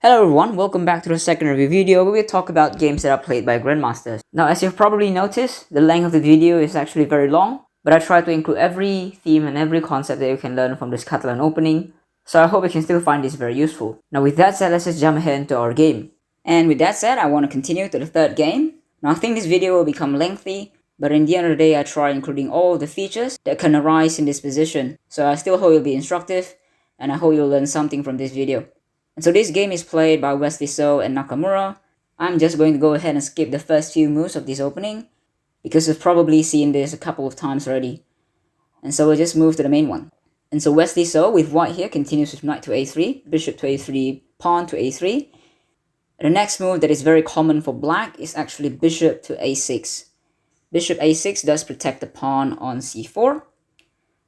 Hello everyone, welcome back to the second review video where we talk about games that are played by Grandmasters. Now as you've probably noticed, the length of the video is actually very long, but I try to include every theme and every concept that you can learn from this Catalan opening, so I hope you can still find this very useful. Now with that said, let's just jump ahead into our game. And with that said, I want to continue to the third game. Now I think this video will become lengthy, but in the end of the day I try including all the features that can arise in this position, so I still hope it will be instructive, and I hope you'll learn something from this video. And so this game is played by Wesley and Nakamura. I'm just going to go ahead and skip the first few moves of this opening, because you've probably seen this a couple of times already. And so we'll just move to the main one. And so Wesley with white here continues with knight to a3, bishop to a3, pawn to a3. And the next move that is very common for black is actually bishop to a6. Bishop a6 does protect the pawn on c4.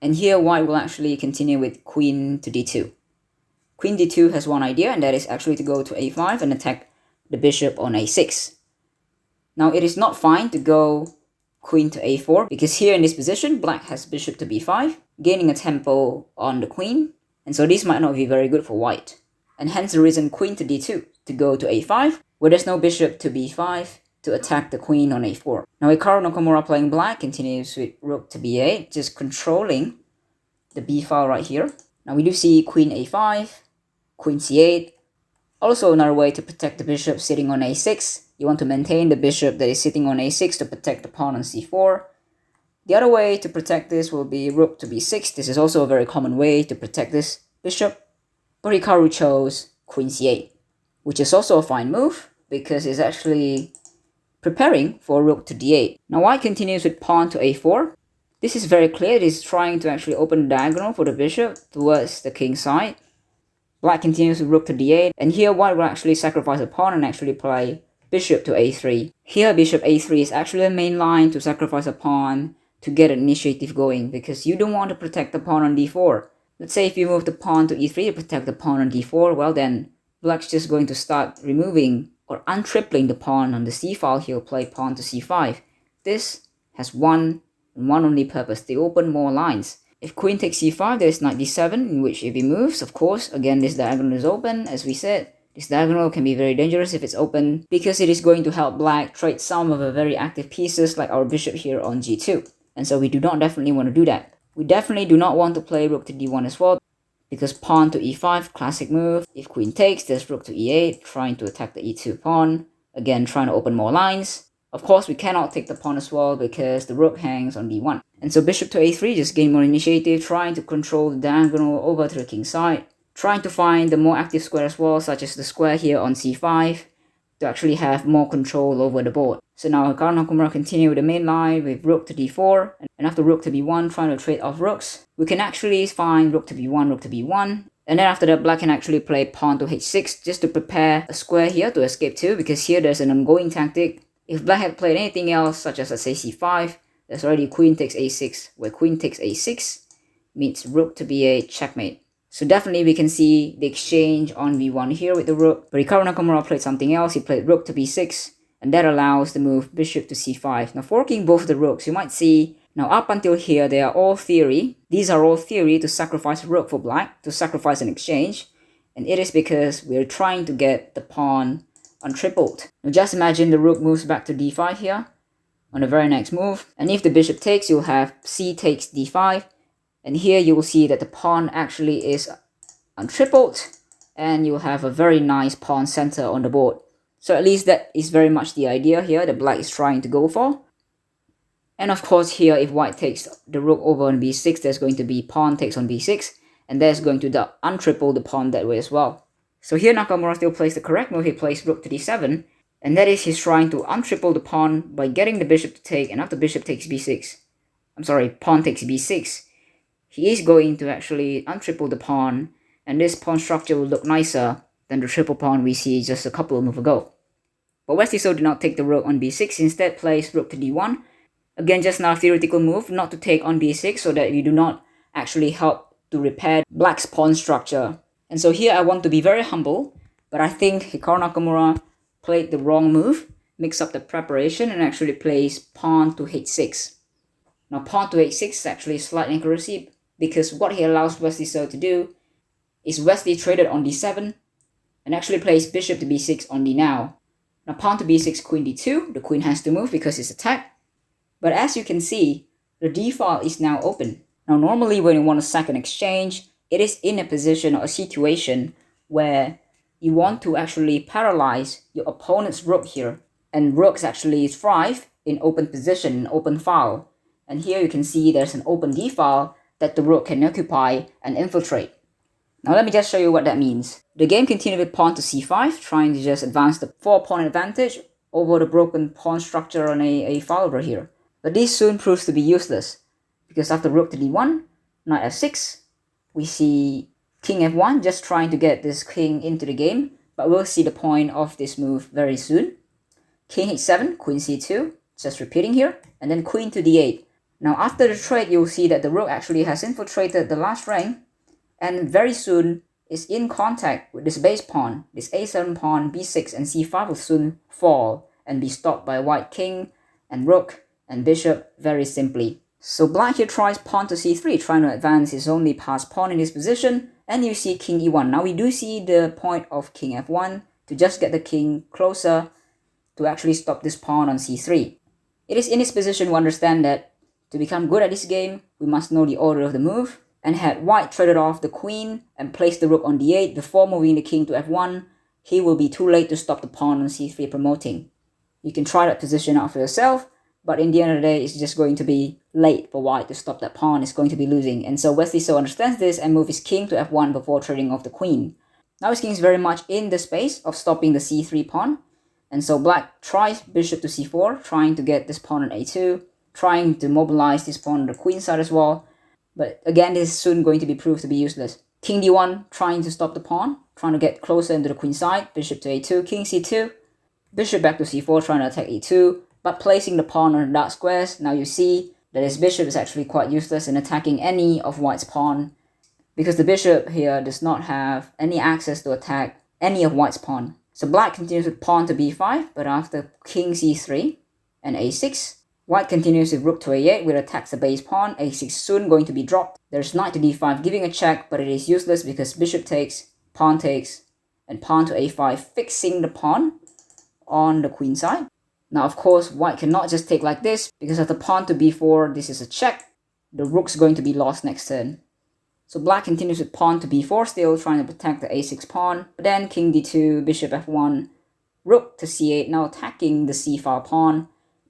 And here white will actually continue with queen to d2. Queen d2 has one idea, and that is actually to go to a5 and attack the bishop on a6. Now it is not fine to go queen to a4, because here in this position, black has bishop to b5, gaining a tempo on the queen, and so this might not be very good for white. And hence the reason queen to d2, to go to a5, where there's no bishop to b5 to attack the queen on a4. Now Hikaru Nakamura playing black continues with rook to b8, just controlling the b file right here. Now we do see queen a5, queen c8. Also another way to protect the bishop sitting on a6. You want to maintain the bishop that is sitting on a6 to protect the pawn on c4. The other way to protect this will be rook to b6. This is also a very common way to protect this bishop. But Hikaru chose queen c8, which is also a fine move because it's actually preparing for rook to d8. Now white continues with pawn to a4. This is very clear. It is trying to actually open the diagonal for the bishop towards the king side. Black continues with rook to d8, and here white will actually sacrifice a pawn and actually play bishop to a3. Here bishop a3 is actually the main line to sacrifice a pawn to get an initiative going, because you don't want to protect the pawn on d4. Let's say if you move the pawn to e3 to protect the pawn on d4, well then black's just going to start removing or untripling the pawn on the c file. He'll play pawn to c5. This has one and one only purpose, to open more lines. If queen takes c5, there is knight d7, in which if he moves, of course, again this diagonal is open. As we said, this diagonal can be very dangerous if it's open, because it is going to help black trade some of the very active pieces like our bishop here on g2. And so we do not definitely want to do that. We definitely do not want to play rook to d1 as well, because pawn to e5, classic move. If queen takes, there's rook to e8, trying to attack the e2 pawn, again trying to open more lines. Of course, we cannot take the pawn as well because the rook hangs on d1. And so bishop to a3, just gain more initiative, trying to control the diagonal over to the king side. Trying to find the more active square as well, such as the square here on c5, to actually have more control over the board. So now Hikaru Nakamura continue with the main line with rook to d4, and after rook to b1, trying to trade off rooks. We can actually find rook to b1, rook to b1. And then after that, black can actually play pawn to h6 just to prepare a square here to escape to, because here there's an ongoing tactic. If black had played anything else, such as let's say c5, there's already queen takes a6, where queen takes a6 meets rook to b8, checkmate. So definitely we can see the exchange on b1 here with the rook. But Hikaru Nakamura played something else. He played rook to b6, and that allows the move bishop to c5. Now forking both the rooks, you might see, now up until here they are all theory. These are all theory to sacrifice a rook for black, to sacrifice an exchange. And it is because we're trying to get the pawn untripled. Now just imagine the rook moves back to d5 here on the very next move, and if the bishop takes, you'll have c takes d5, and here you will see that the pawn actually is untripled, and you'll have a very nice pawn center on the board. So at least that is very much the idea here that black is trying to go for. And of course here, if white takes the rook over on b6, there's going to be pawn takes on b6, and that's going to untriple the pawn that way as well. So here Nakamura still plays the correct move. He plays rook to d7, and that is he's trying to untriple the pawn by getting the bishop to take, and after bishop takes b6, pawn takes b6, he is going to actually untriple the pawn, and this pawn structure will look nicer than the triple pawn we see just a couple of moves ago. But Wesley did not take the rook on b6, instead plays rook to d1. Again, just now theoretical move not to take on b6 so that you do not actually help to repair black's pawn structure. And so here I want to be very humble, but I think Hikaru Nakamura played the wrong move, mix up the preparation, and actually plays pawn to h6. Now pawn to h6 is actually slight inaccuracy, because what he allows Wesley to do is Wesley traded on d7, and actually plays bishop to b6 only now. Now pawn to b6, queen d2, the queen has to move because it's attacked. But as you can see, the d file is now open. Now normally when you want to sack an exchange, it is in a position or a situation where you want to actually paralyze your opponent's rook here. And rooks actually thrive in open position, in open file. And here you can see there's an open d file that the rook can occupy and infiltrate. Now let me just show you what that means. The game continued with pawn to c5, trying to just advance the 4-pawn advantage over the broken pawn structure on a file over here. But this soon proves to be useless, because after rook to d1, knight f6, we see king f1 just trying to get this king into the game, but we'll see the point of this move very soon. King h7, queen c2, just repeating here, and then queen to d8. Now after the trade, you'll see that the rook actually has infiltrated the last rank, and very soon is in contact with this base pawn. This a7 pawn, b6 and c5 will soon fall and be stopped by white king and rook and bishop very simply. So black here tries pawn to c3, trying to advance his only passed pawn in this position, and you see king e1. Now we do see the point of king f1 to just get the king closer to actually stop this pawn on c3. It is in this position we understand that to become good at this game, we must know the order of the move, and had white traded off the queen and placed the rook on d8 before moving the king to f1, he will be too late to stop the pawn on c3 promoting. You can try that position out for yourself, but in the end of the day, it's just going to be late for white to stop that pawn. It's going to be losing. And so Wesley so understands this and moves his king to f1 before trading off the queen. Now his king is very much in the space of stopping the c3 pawn. And so black tries bishop to c4, trying to get this pawn on a2, trying to mobilize this pawn on the queen side as well. But again, this is soon going to be proved to be useless. King d1, trying to stop the pawn, trying to get closer into the queen side, bishop to a2, king c2, bishop back to c4, trying to attack e2, but placing the pawn on the dark squares. Now you see that his bishop is actually quite useless in attacking any of white's pawn, because the bishop here does not have any access to attack any of white's pawn. So black continues with pawn to b5, but after king c3 and a6, white continues with rook to a8, which attacks the base pawn. a6 soon going to be dropped. There's knight to d5 giving a check, but it is useless because bishop takes, and pawn to a5, fixing the pawn on the queen side. Now of course, white cannot just take like this, because after pawn to b4, this is a check. The rook's going to be lost next turn. So black continues with pawn to b4 still, trying to protect the a6 pawn. But then king d2, bishop f1, rook to c8, now attacking the c-file pawn.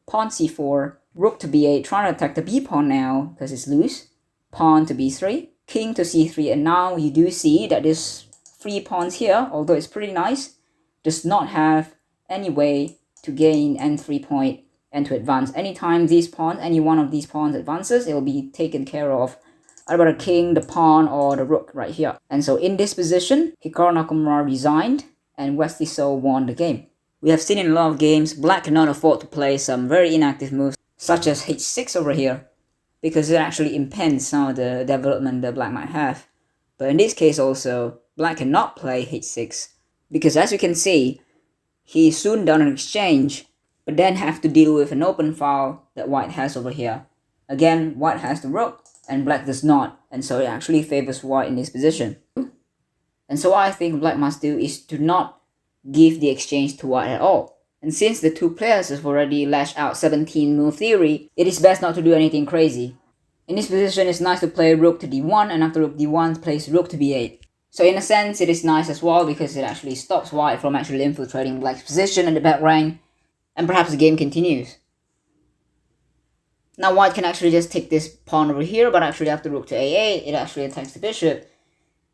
Pawn c4, rook to b8, trying to attack the b pawn now, because it's loose. Pawn to b3, king to c3, and now you do see that this 3 pawns here, although it's pretty nice, does not have any way to gain n3 point and to advance. Anytime these pawns, any one of these pawns advances, it will be taken care of either the king, the pawn, or the rook right here. And so in this position, Hikaru Nakamura resigned and Wesley So won the game. We have seen in a lot of games, black cannot afford to play some very inactive moves, such as h6 over here, because it actually impends some of the development that black might have. But in this case also, black cannot play h6, because as you can see, he soon done an exchange, but then have to deal with an open file that white has over here. Again, white has the rook, and black does not, and so it actually favors white in this position. And so what I think black must do is to not give the exchange to white at all. And since the two players have already lashed out 17 move theory, it is best not to do anything crazy. In this position, it's nice to play rook to d1, and after rook d1, place rook to b8. So in a sense, it is nice as well because it actually stops white from actually infiltrating black's position in the back rank, and perhaps the game continues. Now white can actually just take this pawn over here, but actually after rook to a8, it actually attacks the bishop.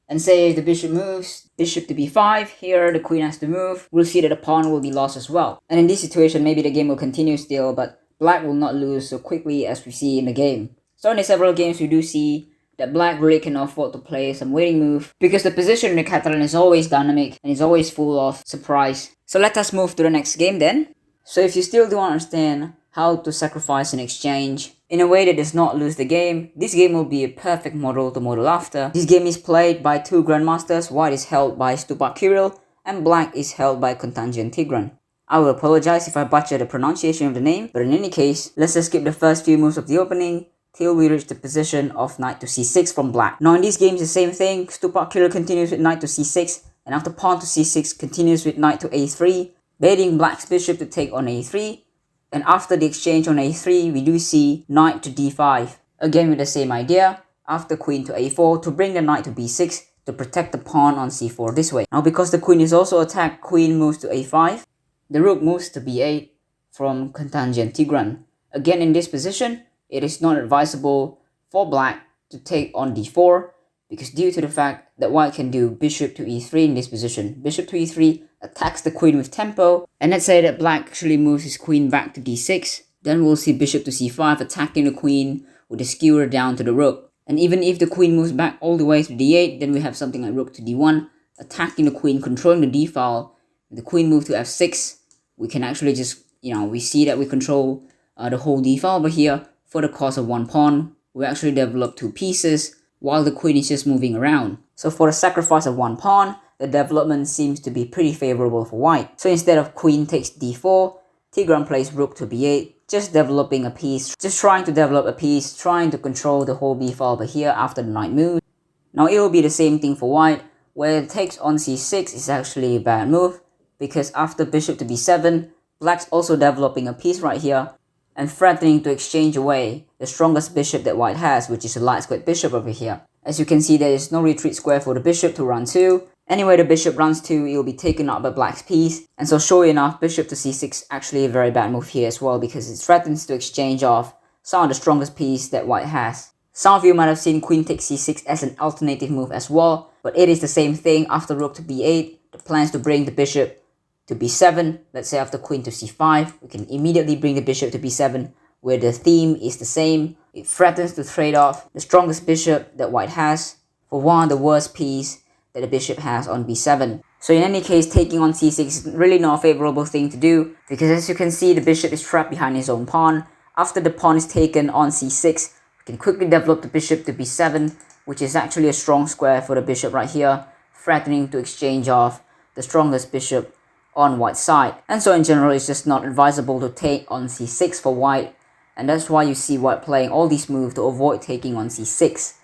And say if the bishop moves, bishop to b5, here the queen has to move, we'll see that the pawn will be lost as well. And in this situation, maybe the game will continue still, but black will not lose so quickly as we see in the game. So in the several games, we do see that black really cannot afford to play some waiting move, because the position in the Catalan is always dynamic and is always full of surprise. So let us move to the next game then. So if you still don't understand how to sacrifice an exchange in a way that does not lose the game, this game will be a perfect model to model after. This game is played by two Grandmasters. White is held by Stupak Kirill and black is held by Kontanjian Tigran. I will apologize if I butcher the pronunciation of the name, but in any case, let's just skip the first few moves of the opening till we reach the position of knight to c6 from black. Now in these games, the same thing. Stupak Kirill continues with knight to c6 and after pawn to c6 continues with knight to a3, baiting black's bishop to take on a3, and after the exchange on a3 we do see knight to d5, again with the same idea, after queen to a4 to bring the knight to b6 to protect the pawn on c4 this way. Now because the queen is also attacked, queen moves to a5, the rook moves to b8 from Kontanjian Tigran. Again in this position, it is not advisable for black to take on d4 because due to the fact that white can do bishop to e3 in this position. Bishop to e3 attacks the queen with tempo, and let's say that black actually moves his queen back to d6, then we'll see bishop to c5 attacking the queen with a skewer down to the rook. And even if the queen moves back all the way to d8, then we have something like rook to d1, attacking the queen, controlling the d file. If the queen moves to f6, we can actually just, we see that we control the whole d file over here. For the cost of one pawn, we actually develop two pieces while the queen is just moving around. So for the sacrifice of one pawn, the development seems to be pretty favorable for white. So instead of queen takes d4, Tigran plays rook to b8, just developing a piece, just trying to develop a piece, trying to control the whole b file over here after the knight move. Now it will be the same thing for white, where it takes on c6 is actually a bad move, because after bishop to b7, black's also developing a piece right here, and threatening to exchange away the strongest bishop that white has, which is a light squared bishop over here. As you can see, there is no retreat square for the bishop to run to. Anyway, the bishop runs to, it will be taken up by black's piece. And so sure enough, bishop to c6 actually a very bad move here as well, because it threatens to exchange off some of the strongest piece that white has. Some of you might have seen queen takes c6 as an alternative move as well, but it is the same thing. After rook to b8, the plans to bring the bishop to b7, let's say after queen to c5, we can immediately bring the bishop to b7, where the theme is the same. It threatens to trade off the strongest bishop that white has for one of the worst piece that the bishop has on b7. So in any case, taking on c6 is really not a favorable thing to do, because as you can see, the bishop is trapped behind his own pawn. After the pawn is taken on c6, we can quickly develop the bishop to b7, which is actually a strong square for the bishop right here, threatening to exchange off the strongest bishop on white's side. And so in general, it's just not advisable to take on c6 for white, and that's why you see white playing all these moves to avoid taking on c6.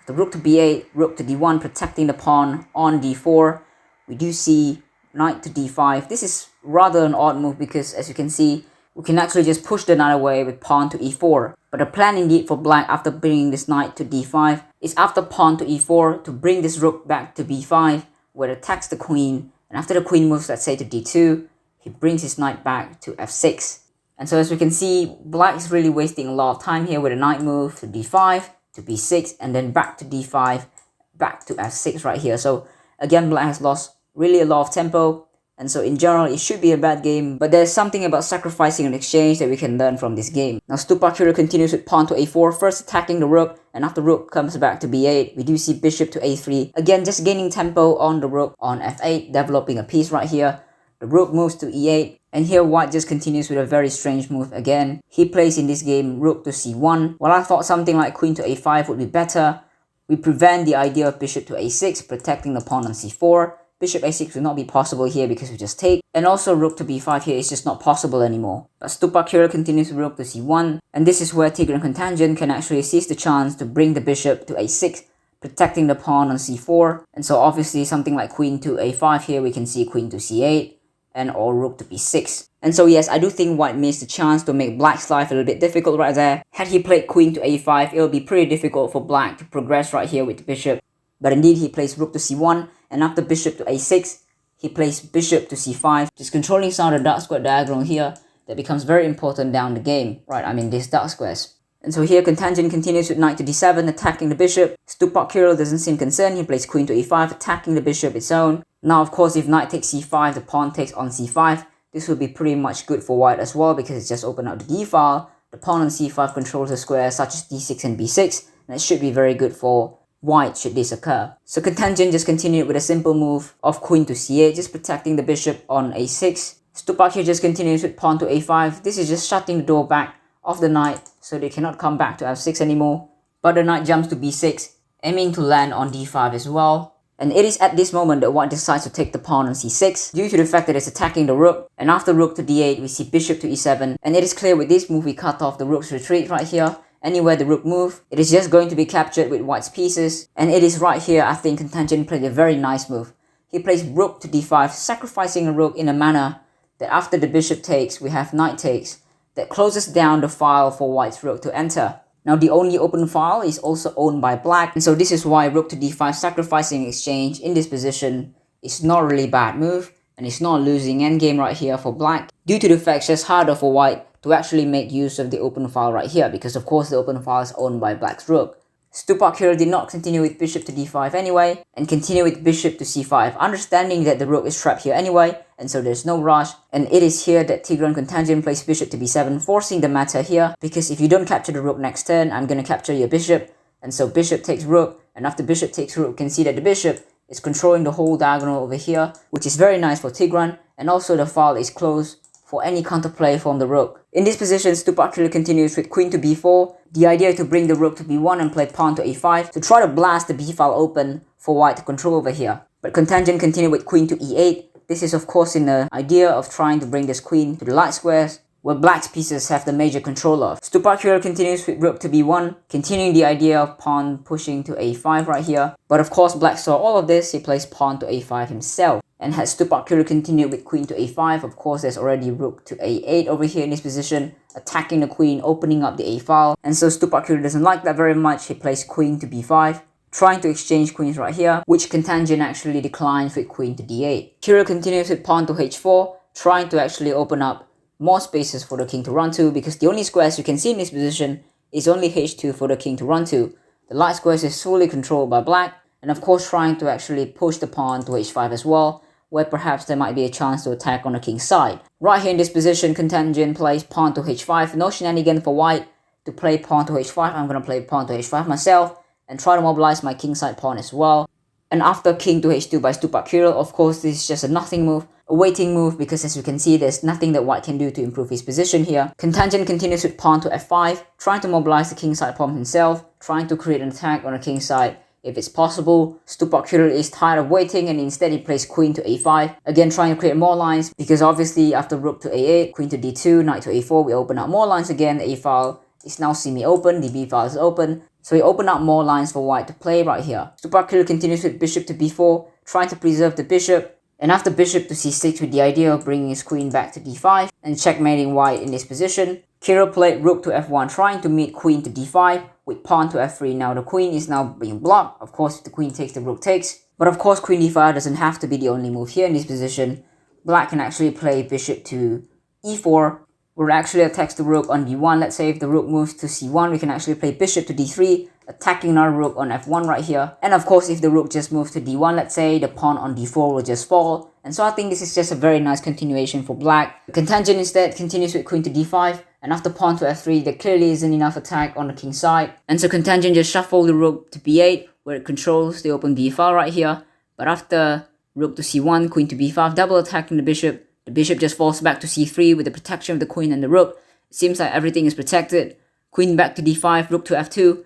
The rook to b8, rook to d1, protecting the pawn on d4. We do see knight to d5. This is rather an odd move because as you can see, we can actually just push the knight away with pawn to e4. But the plan indeed for black after bringing this knight to d5 is after pawn to e4 to bring this rook back to b5, where it attacks the queen. And after the queen moves, let's say to d2, he brings his knight back to f6. And so as we can see, black is really wasting a lot of time here with a knight move to d5, to b6, and then back to d5, back to f6 right here. So again, black has lost really a lot of tempo. And so in general, it should be a bad game, but there's something about sacrificing an exchange that we can learn from this game. Now Stupak continues with pawn to a4, first attacking the rook, and after rook comes back to b8, we do see bishop to a3. Again, just gaining tempo on the rook on f8, developing a piece right here. The rook moves to e8, and here white just continues with a very strange move again. He plays in this game rook to c1. While I thought something like queen to a5 would be better, we prevent the idea of bishop to a6, protecting the pawn on c4. Bishop a6 will not be possible here because we just take, and also rook to b5 here is just not possible anymore. But Stupak continues with rook to c1, and this is where Tigran Kontanjian can actually seize the chance to bring the bishop to a6, protecting the pawn on c4. And so obviously something like queen to a5 here, we can see queen to c8, and or rook to b6. And so yes, I do think white missed the chance to make black's life a little bit difficult right there. Had he played queen to a5, it will be pretty difficult for black to progress right here with the bishop. But indeed, he plays rook to c1, and after bishop to a6, he plays bishop to c5, just controlling some of the dark square diagonal here that becomes very important down the game. Right, I mean these dark squares. And so here Kontanjian continues with knight to d7, attacking the bishop. Stupak doesn't seem concerned, he plays queen to e5, attacking the bishop its own. Now of course, if knight takes c5, the pawn takes on c5. This will be pretty much good for white as well, because it's just opened up the d file. The pawn on c5 controls the squares such as d6 and b6, and it should be very good for white should this occur. So Kontanjian just continued with a simple move of queen to c8, just protecting the bishop on a6. Stupak just continues with pawn to a5. This is just shutting the door back of the knight so they cannot come back to f6 anymore. But the knight jumps to b6, aiming to land on d5 as well. And it is at this moment that white decides to take the pawn on c6 due to the fact that it's attacking the rook. And after rook to d8, we see bishop to e7. And it is clear with this move we cut off the rook's retreat right here. Anywhere the rook move, it is just going to be captured with white's pieces. And it is right here I think Kontanjian played a very nice move. he plays rook to d5, sacrificing a rook in a manner that after the bishop takes, we have knight takes, that closes down the file for white's rook to enter. Now the only open file is also owned by black, and so this is why rook to d5 sacrificing exchange in this position is not really bad move, and it's not losing endgame right here for black, due to the fact it's just harder for white to actually make use of the open file right here, because of course the open file is owned by black's rook. Stupak here did not continue with bishop to d5 anyway, and continue with bishop to c5, understanding that the rook is trapped here anyway, and so there's no rush. And it is here that Tigran Kontanjian plays bishop to b7, forcing the matter here, because if you don't capture the rook next turn, I'm gonna capture your bishop, and so bishop takes rook, and after bishop takes rook, you can see that the bishop is controlling the whole diagonal over here, which is very nice for Tigran, and also the file is closed for any counterplay from the rook. In this position, Stupak continues with queen to b4. The idea is to bring the rook to b1 and play pawn to a5 to try to blast the b file open for white to control over here. But Kontanjian continued with queen to e8. This is of course in the idea of trying to bring this queen to the light squares, where black's pieces have the major control of. Stupak continues with rook to b1, continuing the idea of pawn pushing to a5 right here. But of course black saw all of this, he plays pawn to a5 himself. And had Stupak continued with queen to a5, of course there's already rook to a8 over here in this position, attacking the queen, opening up the a file. And so Stupak doesn't like that very much, he plays queen to b5, trying to exchange queens right here, which Kontanjian actually declines with queen to d8. Kirill continues with pawn to h4, trying to actually open up more spaces for the king to run to, because the only squares you can see in this position is only h2 for the king to run to. The light squares is fully controlled by black, and of course trying to actually push the pawn to h5 as well, where perhaps there might be a chance to attack on the king's side. Right here in this position, Kontanjian plays pawn to h5, no shenanigan for white to play pawn to h5. I'm gonna play pawn to h5 myself and try to mobilize my kingside pawn as well. And after king to h2 by Stupak Kirill, of course this is just a nothing move, a waiting move, because as you can see there's nothing that white can do to improve his position here. Kontanjian continues with pawn to f5, trying to mobilize the kingside pawn himself, trying to create an attack on the king's side if it's possible. Stupak Kirill is tired of waiting and instead he plays queen to a5, again trying to create more lines, because obviously after rook to a8, queen to d2, knight to a4, we open up more lines again. The a file is now semi-open, the b file is open, so we open up more lines for white to play right here. Stupak continues with bishop to b4, trying to preserve the bishop, and after bishop to c6 with the idea of bringing his queen back to d5 and checkmating white in this position. Kirill played rook to f1, trying to meet queen to d5 with pawn to f3. Now the queen is now being blocked. Of course if the queen takes, the rook takes, but of course queen d5 doesn't have to be the only move here in this position. Black can actually play bishop to e4, where it actually attacks the rook on d1. Let's say if the rook moves to c1, we can actually play bishop to d3, attacking our rook on f1 right here. And of course if the rook just moves to d1, let's say, the pawn on d4 will just fall. And so I think this is just a very nice continuation for black. Kontanjian instead continues with queen to d5, and after pawn to f3, there clearly isn't enough attack on the king's side. And so Kontanjian just shuffled the rook to b8, where it controls the open b file right here. But after rook to c1, queen to b5, double attacking the bishop just falls back to c3 with the protection of the queen and the rook. It seems like everything is protected. Queen back to d5, rook to f2.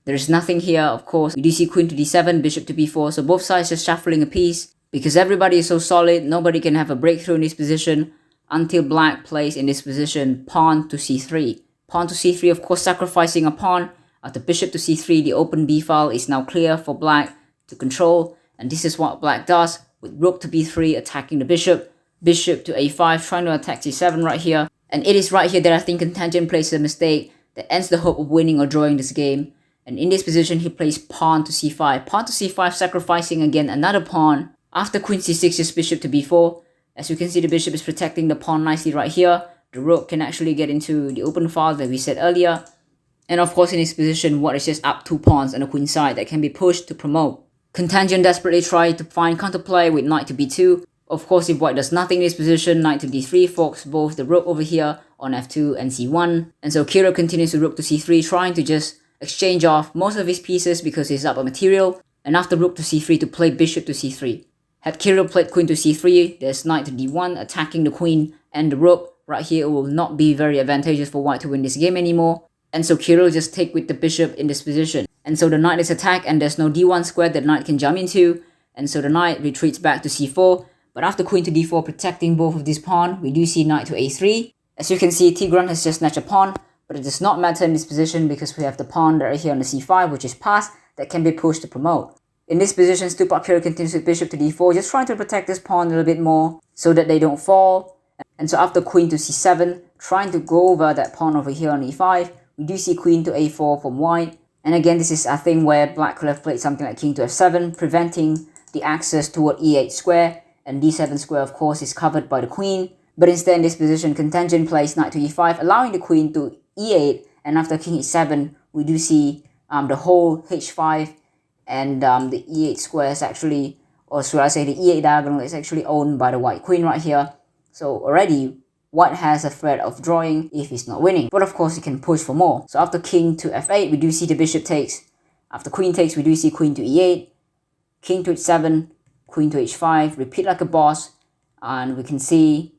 There's nothing here, of course. We do see queen to d7, bishop to b4, so both sides just shuffling a piece. Because everybody is so solid, nobody can have a breakthrough in this position until black plays in this position pawn to c3. Pawn to c3, of course, sacrificing a pawn. After bishop to c3, the open b file is now clear for black to control. And this is what black does, with rook to b3 attacking the bishop. Bishop to a5, trying to attack c7 right here. And it is right here that I think Kontanjian plays a mistake that ends the hope of winning or drawing this game. And in this position, he plays pawn to c5. Pawn to c5, sacrificing again another pawn. After queen c6, just bishop to b4. As you can see, the bishop is protecting the pawn nicely right here. The rook can actually get into the open file that we said earlier. And of course, in this position, white is just up 2 pawns on the queen side that can be pushed to promote. Kontanjian desperately tried to find counterplay with knight to b2. Of course, if white does nothing in this position, knight to d3 forks both the rook over here on f2 and c1. And so Kirill continues to rook to c3, trying to just exchange off most of his pieces because he's up on material. And after rook to c3 to play bishop to c3. Had Kirill played queen to c3, there's knight to d1 attacking the queen and the rook. Right here, it will not be very advantageous for white to win this game anymore. And so Kirill just take with the bishop in this position. And so the knight is attacked and there's no d1 square that knight can jump into. And so the knight retreats back to c4. But after queen to d4 protecting both of these pawns, we do see knight to a3. As you can see, Tigran has just snatched a pawn, but it does not matter in this position because we have the pawn right here on the c5, which is passed, that can be pushed to promote. In this position, Stupak here continues with bishop to d4, just trying to protect this pawn a little bit more so that they don't fall. And so after queen to c7, trying to go over that pawn over here on e5, we do see queen to a4 from white. And again, this is a thing where black could have played something like king to f7, preventing the access toward e8 square, and d7 square of course is covered by the queen. But instead in this position, Kontanjian plays knight to e5, allowing the queen to e8, and after king e7, we do see the whole h5 and the e8 square is actually, or should I say the e8 diagonal is actually owned by the white queen right here. So already white has a threat of drawing if he's not winning. But of course he can push for more. So after king to f8, we do see the bishop takes. After queen takes, we do see queen to e8, king to h7, queen to h5, repeat like a boss. And we can see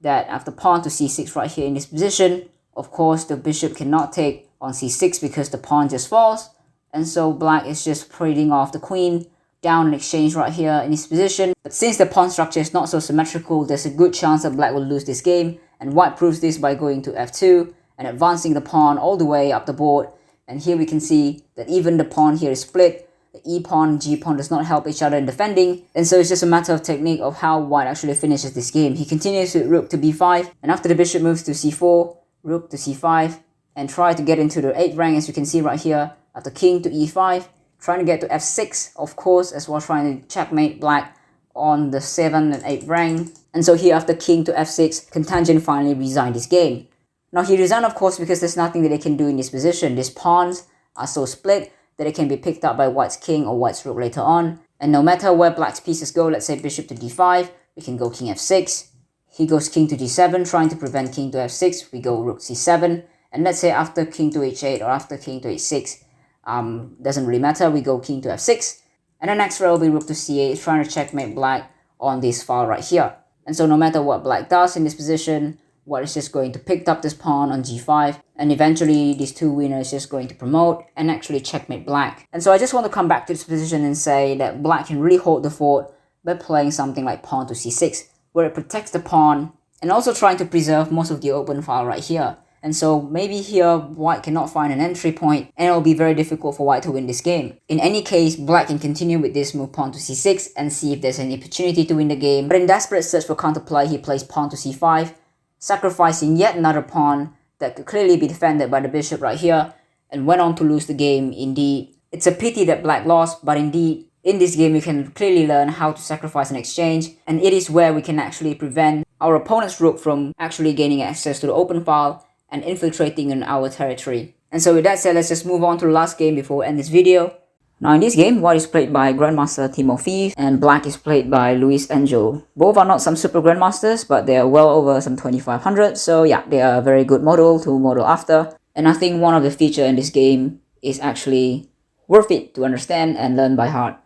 that after pawn to c6 right here in this position, of course the bishop cannot take on c6 because the pawn just falls. And so black is just trading off the queen down in exchange right here in this position. But since the pawn structure is not so symmetrical, there's a good chance that black will lose this game. And white proves this by going to f2 and advancing the pawn all the way up the board. And here we can see that even the pawn here is split. The e-pawn, g-pawn does not help each other in defending. And so it's just a matter of technique of how white actually finishes this game. He continues with rook to b5. And after the bishop moves to c4, rook to c5. And try to get into the 8th rank, as you can see right here. After king to e5, trying to get to f6, of course, as well, trying to checkmate black on the 7th and 8th rank. And so here after king to f6, Kontanjian finally resigned this game. Now he resigned, of course, because there's nothing that they can do in this position. These pawns are so split that it can be picked up by white's king or white's rook later on. And no matter where black's pieces go, let's say bishop to d5, we can go king f6. He goes king to g7, trying to prevent king to f6. We go rook c7. And let's say after king to h8 or after king to h6, doesn't really matter, we go king to f6. And the next row will be rook to c8, trying to checkmate black on this file right here. And so no matter what black does in this position, white is just going to pick up this pawn on g5, and eventually these two winners is just going to promote and actually checkmate black. And so I just want to come back to this position and say that black can really hold the fort by playing something like pawn to c6, where it protects the pawn and also trying to preserve most of the open file right here. And so maybe here white cannot find an entry point and it will be very difficult for white to win this game. In any case, black can continue with this move pawn to c6 and see if there's any opportunity to win the game. But in desperate search for counterplay, he plays pawn to c5, sacrificing yet another pawn that could clearly be defended by the bishop right here, and went on to lose the game indeed. It's a pity that black lost, but indeed, in this game we can clearly learn how to sacrifice an exchange, and it is where we can actually prevent our opponent's rook from actually gaining access to the open file and infiltrating in our territory. And so with that said, let's just move on to the last game before we end this video. Now in this game, white is played by Grandmaster Timoveev and black is played by Engel. Both are not some super Grandmasters, but they are well over some 2500, so yeah, they are a very good model to model after. And I think one of the features in this game is actually worth it to understand and learn by heart.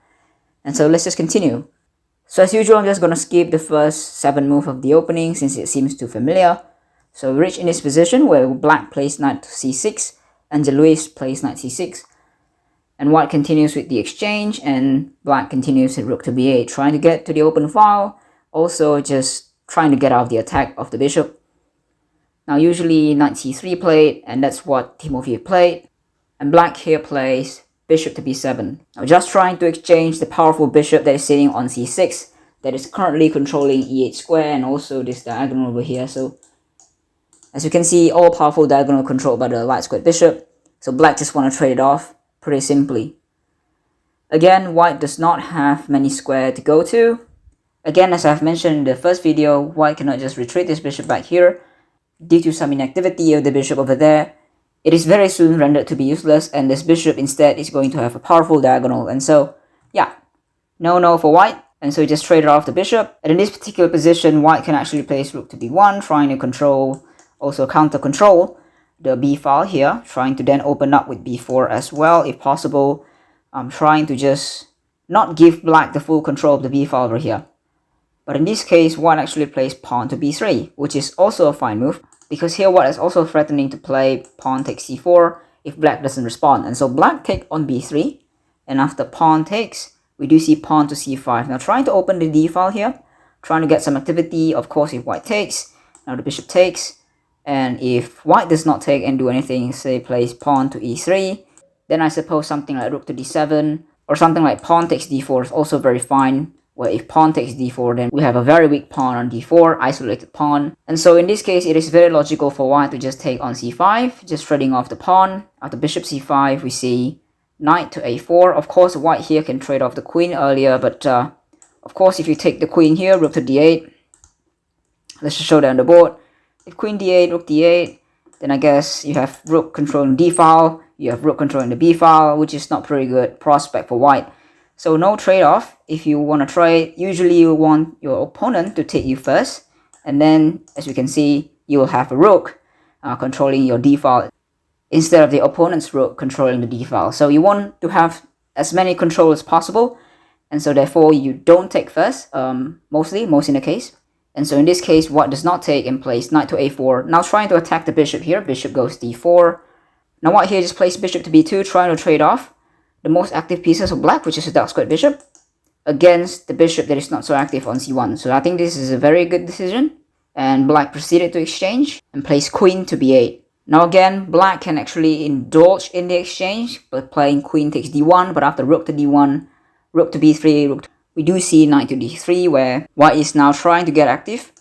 And so let's just continue. So as usual, I'm just going to skip the first 7 moves of the opening since it seems too familiar. So we reach in this position where black plays knight to c6 and Luis plays knight c6. And white continues with the exchange and black continues with rook to b8, trying to get to the open file, also just trying to get out of the attack of the bishop. Now usually knight c3 played, and that's what Timoveev played. And black here plays bishop to b7. Now just trying to exchange the powerful bishop that is sitting on c6 that is currently controlling e8 square and also this diagonal over here. So as you can see, all powerful diagonal controlled by the light squared bishop. So black just want to trade it off pretty simply. Again, white does not have many squares to go to. Again, as I've mentioned in the first video, white cannot just retreat this bishop back here. Due to some inactivity of the bishop over there, it is very soon rendered to be useless, and this bishop instead is going to have a powerful diagonal. And so, yeah, no for white. And so he just traded off the bishop. And in this particular position, white can actually place rook to b1, trying to control, also counter control the b file here, trying to then open up with b4 as well if possible. I'm trying to just not give black the full control of the b file over here. But in this case, white actually plays pawn to b3, which is also a fine move, because here white is also threatening to play pawn takes c4 if black doesn't respond. And so black take on b3, and after pawn takes, we do see pawn to c5. Now trying to open the d file here, trying to get some activity. Of course, if white takes, now the bishop takes, and if white does not take and do anything, say plays pawn to e3, then I suppose something like rook to d7 Or something like pawn takes d4 is also very fine, where if pawn takes d4, then we have a very weak pawn on d4, isolated pawn. And so in this case, it is very logical for white to just take on c5, just trading off the pawn. After bishop c5, we see knight to a4. Of course, white here can trade off the queen earlier, but of course, if you take the queen here, rook to d8, let's just show that on the board. If queen d8, rook d8, then I guess you have rook controlling d file, you have rook controlling the b file, which is not pretty good prospect for white. So no trade-off. If you want to trade, usually you want your opponent to take you first, and then as you can see, you will have a rook controlling your d file instead of the opponent's rook controlling the d file. So you want to have as many control as possible, and so therefore you don't take first, most in the case. And so in this case, white does not take and plays knight to a4. Now trying to attack the bishop here, bishop goes d4. Now white here just plays bishop to b2, trying to trade off the most active pieces of black, which is a dark squared bishop, against the bishop that is not so active on c1. So I think this is a very good decision. And black proceeded to exchange and plays queen to b8. Now again, black can actually indulge in the exchange by playing queen takes d1, but after rook to d1, rook to b3, we do see knight to d3, where white is now trying to get active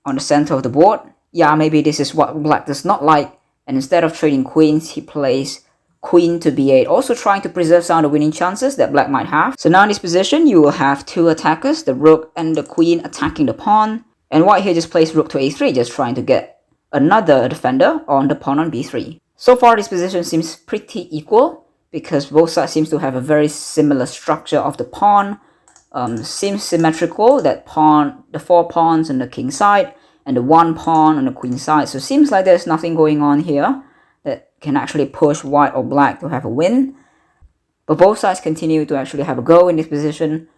on the center of the board. Yeah, maybe this is what black does not like, and instead of trading queens, he plays queen to b8, also trying to preserve some of the winning chances that black might have. So now in this position, you will have two attackers, the rook and the queen attacking the pawn, and white here just plays rook to a3, just trying to get another defender on the pawn on b3. So far, this position seems pretty equal, because both sides seems to have a very similar structure of the pawn. Seems symmetrical, that pawn, the 4 pawns on the king side, and the 1 pawn on the queen side. So it seems like there's nothing going on here that can actually push white or black to have a win. But both sides continue to actually have a go in this position.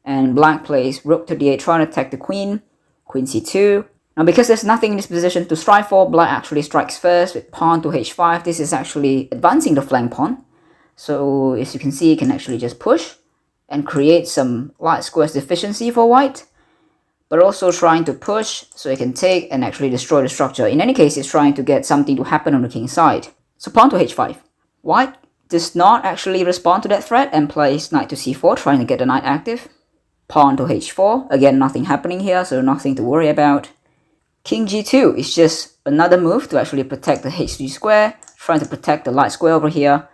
And black plays rook to d8, trying to attack the queen, queen c2. Now because there's nothing in this position to strike for, black actually strikes first with pawn to h5. This is actually advancing the flank pawn. So as you can see, it can actually just push and create some light squares deficiency for white, but also trying to push so it can take and actually destroy the structure. In any case, it's trying to get something to happen on the king side. So pawn to h5. White does not actually respond to that threat and plays knight to c4, trying to get the knight active. Pawn to h4. Again, nothing happening here, so nothing to worry about. King g2 is just another move to actually protect the h3 square, trying to protect the light square over here.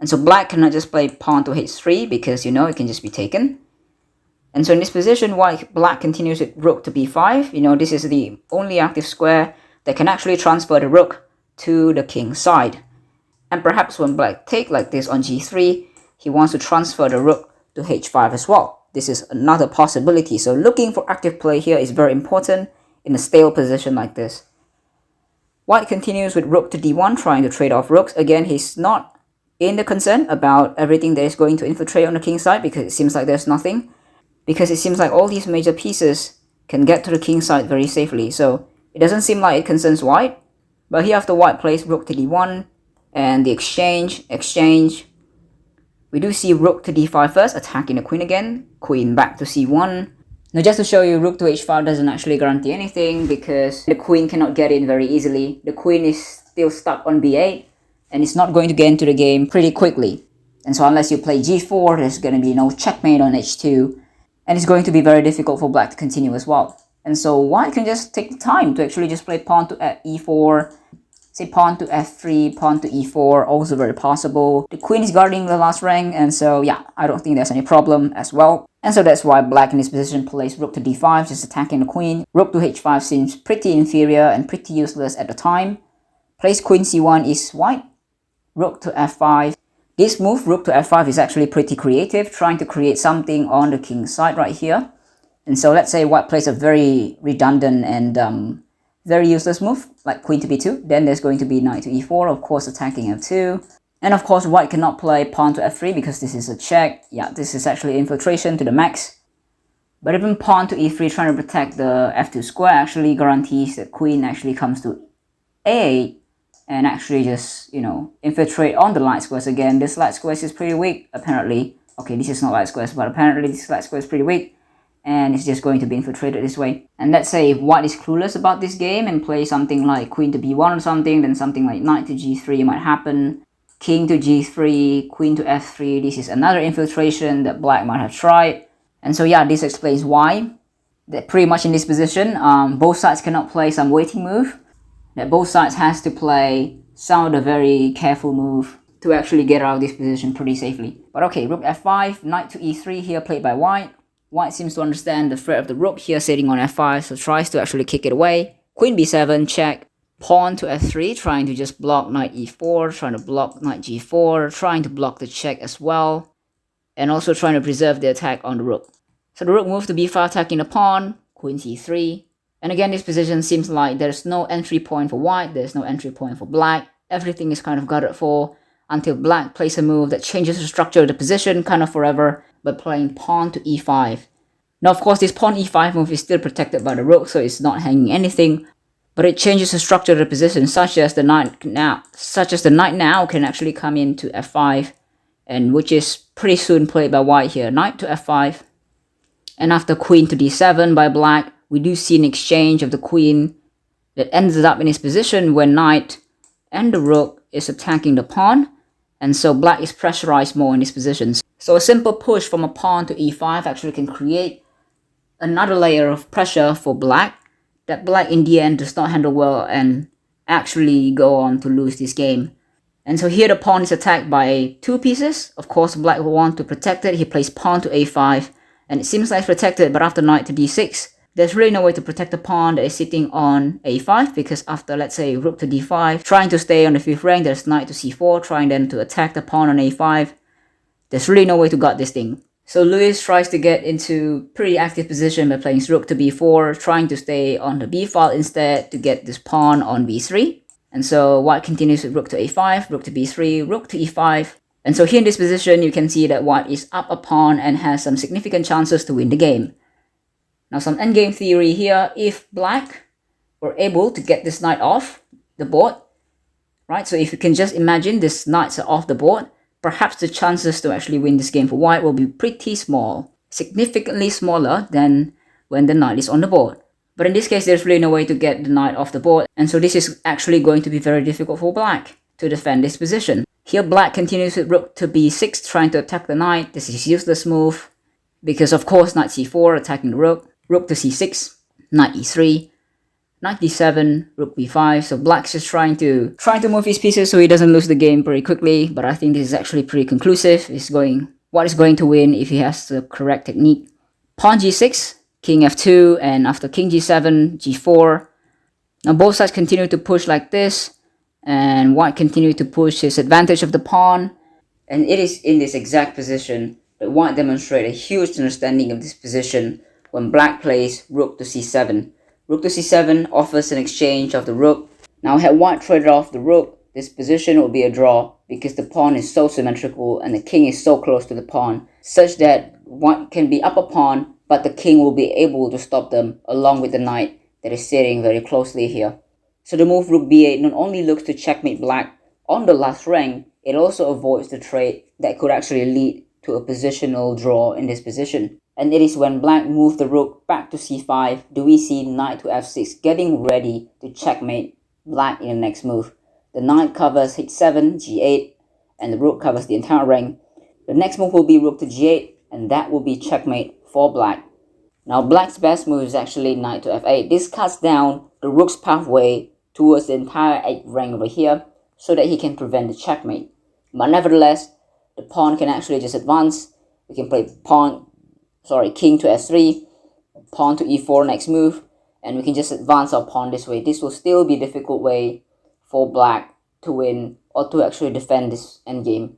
And so black cannot just play pawn to h3 because, you know, it can just be taken. And so in this position, black continues with rook to b5. You know, this is the only active square that can actually transfer the rook to the king side. And perhaps when black take like this on g3, he wants to transfer the rook to h5 as well. This is another possibility. So looking for active play here is very important in a stale position like this. White continues with rook to d1, trying to trade off rooks. Again, he's not in the concern about everything that is going to infiltrate on the king side, because it seems like there's nothing. Because it seems like all these major pieces can get to the king side very safely. So it doesn't seem like it concerns white. But here after white plays rook to d1 and the exchange. We do see rook to d5 first, attacking the queen again. Queen back to c1. Now just to show you, rook to h5 doesn't actually guarantee anything because the queen cannot get in very easily. The queen is still stuck on b8. And it's not going to get into the game pretty quickly. And so unless you play g4, there's going to be no checkmate on h2. And it's going to be very difficult for black to continue as well. And so white can just take the time to actually just play pawn to e4, say pawn to f3, pawn to e4, also very possible. The queen is guarding the last rank, and so yeah, I don't think there's any problem as well. And so that's why black in this position plays rook to d5, just attacking the queen. Rook to h5 seems pretty inferior and pretty useless at the time. Plays queen c1 is white. Rook to f5. This move, rook to f5, is actually pretty creative, trying to create something on the king side right here. And so let's say white plays a very redundant and very useless move, like queen to b2. Then there's going to be knight to e4, of course attacking f2. And of course white cannot play pawn to f3 because this is a check. Yeah, this is actually infiltration to the max. But even pawn to e3 trying to protect the f2 square actually guarantees that queen actually comes to a8. And actually just, you know, infiltrate on the light squares again. This light squares is pretty weak, apparently. Okay, this is not light squares, but apparently this light square is pretty weak. And it's just going to be infiltrated this way. And let's say if white is clueless about this game and play something like queen to b1 or something, then something like knight to g3 might happen. king to g3, queen to f3. This is another infiltration that black might have tried. And so yeah, this explains why. That pretty much in this position, both sides cannot play some waiting move. That both sides has to play some of the very careful move to actually get out of this position pretty safely. But okay, rook f5, knight to e3 here played by white. White seems to understand the threat of the rook here sitting on f5, so tries to actually kick it away. Queen b7, check. Pawn to f3, trying to just block knight e4, trying to block knight g4, trying to block the check as well, and also trying to preserve the attack on the rook. So the rook moves to b5, attacking the pawn, queen c3. And again, this position seems like there's no entry point for white, there's no entry point for black. Everything is kind of guarded for until black plays a move that changes the structure of the position kind of forever by playing pawn to e5. Now, of course, this pawn e5 move is still protected by the rook, so it's not hanging anything, but it changes the structure of the position, such as the knight now can actually come into f5, and which is pretty soon played by white here. Knight to f5, and after queen to d7 by black, we do see an exchange of the queen that ends up in its position when knight and the rook is attacking the pawn, and so black is pressurized more in this position. So a simple push from a pawn to e5 actually can create another layer of pressure for black that black in the end does not handle well and actually go on to lose this game. And so here the pawn is attacked by two pieces. Of course, black will want to protect it. He plays pawn to a5, and it seems like it's protected, but after knight to d6, there's really no way to protect the pawn that is sitting on a5, because after, let's say, rook to d5, trying to stay on the 5th rank, there's knight to c4, trying then to attack the pawn on a5. There's really no way to guard this thing. So Lewis tries to get into pretty active position by playing rook to b4, trying to stay on the b file instead to get this pawn on b3. And so white continues with rook to a5, rook to b3, rook to e5. And so here in this position, you can see that white is up a pawn and has some significant chances to win the game. Now some endgame theory here, if black were able to get this knight off the board, right? So if you can just imagine this knights are off the board, perhaps the chances to actually win this game for white will be pretty small, significantly smaller than when the knight is on the board. But in this case, there's really no way to get the knight off the board, and so this is actually going to be very difficult for black to defend this position. Here black continues with rook to b6, trying to attack the knight. This is a useless move, because of course knight c4 attacking the rook, rook to c6, knight e3, knight d7, rook b5. So black's just trying to move his pieces so he doesn't lose the game pretty quickly, but I think this is actually pretty conclusive. White is going to win if he has the correct technique. Pawn g6, king f2, and after king g7, g4. Now both sides continue to push like this, and white continues to push his advantage of the pawn. And it is in this exact position that white demonstrates a huge understanding of this position when black plays rook to c7. Rook to c7 offers an exchange of the rook. Now had white traded off the rook, this position will be a draw because the pawn is so symmetrical and the king is so close to the pawn, such that white can be up a pawn, but the king will be able to stop them along with the knight that is sitting very closely here. So the move rook b8 not only looks to checkmate black on the last rank, it also avoids the trade that could actually lead to a positional draw in this position. And it is when black moves the rook back to c5 do we see knight to f6 getting ready to checkmate black in the next move. The knight covers h7, g8, and the rook covers the entire rank. The next move will be rook to g8, and that will be checkmate for black. Now black's best move is actually knight to f8. This cuts down the rook's pathway towards the entire 8th rank over here so that he can prevent the checkmate. But nevertheless, the pawn can actually just advance. We can play king to f3, pawn to e4 next move, and we can just advance our pawn this way. This will still be a difficult way for black to win or to actually defend this endgame.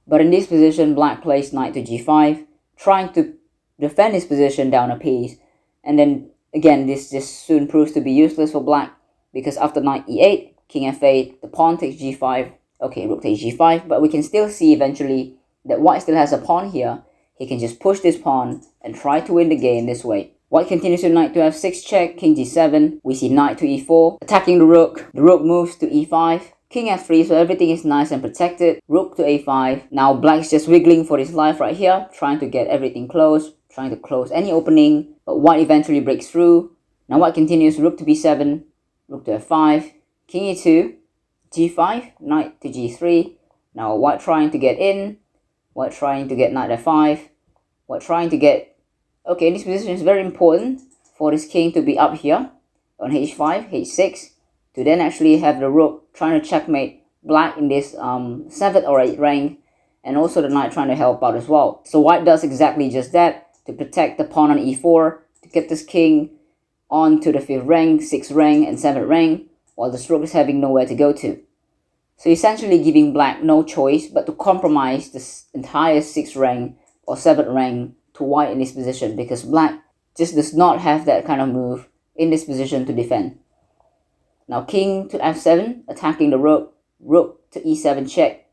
But in this position, black plays knight to g5, trying to defend his position down a piece, and then again this soon proves to be useless for black, because after knight e8, king f8, the pawn takes g5, okay, rook takes g5, but we can still see eventually that white still has a pawn here. He can just push this pawn and try to win the game this way. White continues with knight to f6 check, king g7, we see knight to e4, attacking the rook moves to e5, king f3, so everything is nice and protected, rook to a5. Now black's just wiggling for his life right here, trying to get everything closed, trying to close any opening, but white eventually breaks through. Now white continues rook to b7, rook to f5, king e2, g5, knight to g3, Now white trying to get in, white trying to get knight f5, white trying to get... Okay, this position is very important for this king to be up here on h5, h6, to then actually have the rook trying to checkmate black in this 7th or 8th rank, and also the knight trying to help out as well. So white does exactly just that to protect the pawn on e4, to get this king onto the 5th rank, 6th rank, and 7th rank, while the rook is having nowhere to go to. So essentially giving black no choice but to compromise this entire 6th rank or 7th rank to white in this position, because black just does not have that kind of move in this position to defend. Now king to f7, attacking the rook, rook to e7 check,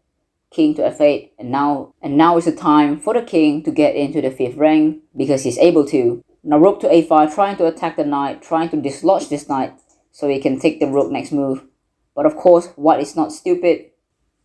king to f8, and now is the time for the king to get into the 5th rank because he's able to. Now rook to a5, trying to attack the knight, trying to dislodge this knight so he can take the rook next move. But of course, white is not stupid,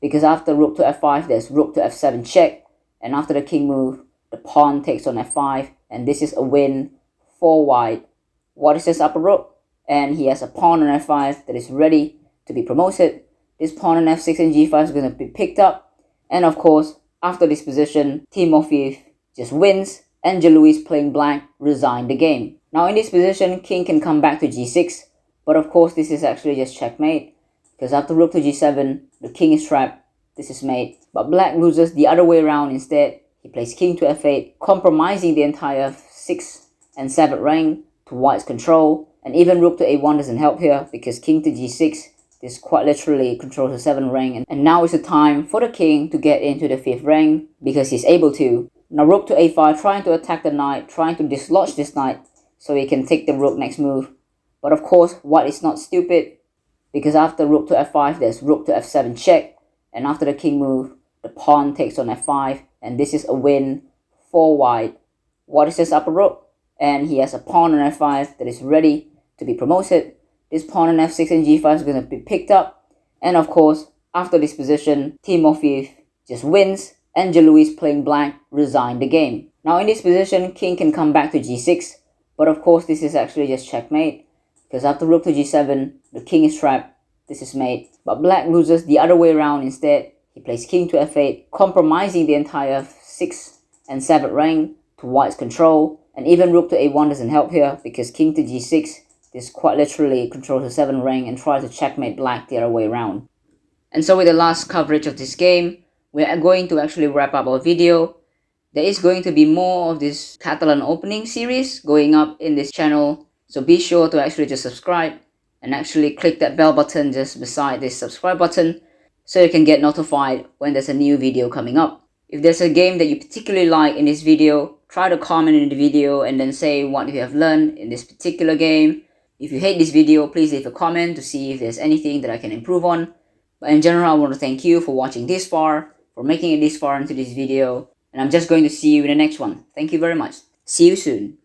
because after rook to f5, there's rook to f7 check, and after the king move, the pawn takes on f5, and this is a win for white. White is just up a rook, and he has a pawn on f5 that is ready to be promoted. This pawn on f6 and g5 is going to be picked up, and of course, after this position, Timoveev just wins. Engel is playing black, resigned the game. Now in this position, king can come back to g6, but of course this is actually just checkmate, because after rook to g7, the king is trapped. This is mate, but black loses the other way around instead. He plays king to f8, compromising the entire 6th and 7th rank to white's control, and even rook to a1 doesn't help here, because king to g6, this quite literally controls the 7th rank, and now is the time for the king to get into the 5th rank because he's able to. Now rook to a5, trying to attack the knight, trying to dislodge this knight so he can take the rook next move. But of course, white is not stupid, because after rook to f5, there's rook to f7 check, and after the king move, the pawn takes on f5, and this is a win for white. White is just up a rook, and he has a pawn on f5 that is ready to be promoted. This pawn on f6 and g5 is going to be picked up, and of course, after this position, Timoveev just wins. Engel is playing black, resigned the game. Now in this position, king can come back to g6, but of course this is actually just checkmate, because after rook to g7, the king is trapped. This is mate, but black loses the other way around instead. He plays king to f8, compromising the entire 6th and 7th rank to white's control, and even rook to a1 doesn't help here, because king to g6, this quite literally controls the 7th rank and tries to checkmate black the other way around. And so with the last coverage of this game, we are going to actually wrap up our video. There is going to be more of this Catalan Opening series going up in this channel, so be sure to actually just subscribe and actually click that bell button just beside this subscribe button so you can get notified when there's a new video coming up. If there's a game that you particularly like in this video, try to comment in the video and then say what you have learned in this particular game. If you hate this video, please leave a comment to see if there's anything that I can improve on. But in general, I want to thank you for watching this far, for making it this far into this video, and I'm just going to see you in the next one. Thank you very much. See you soon.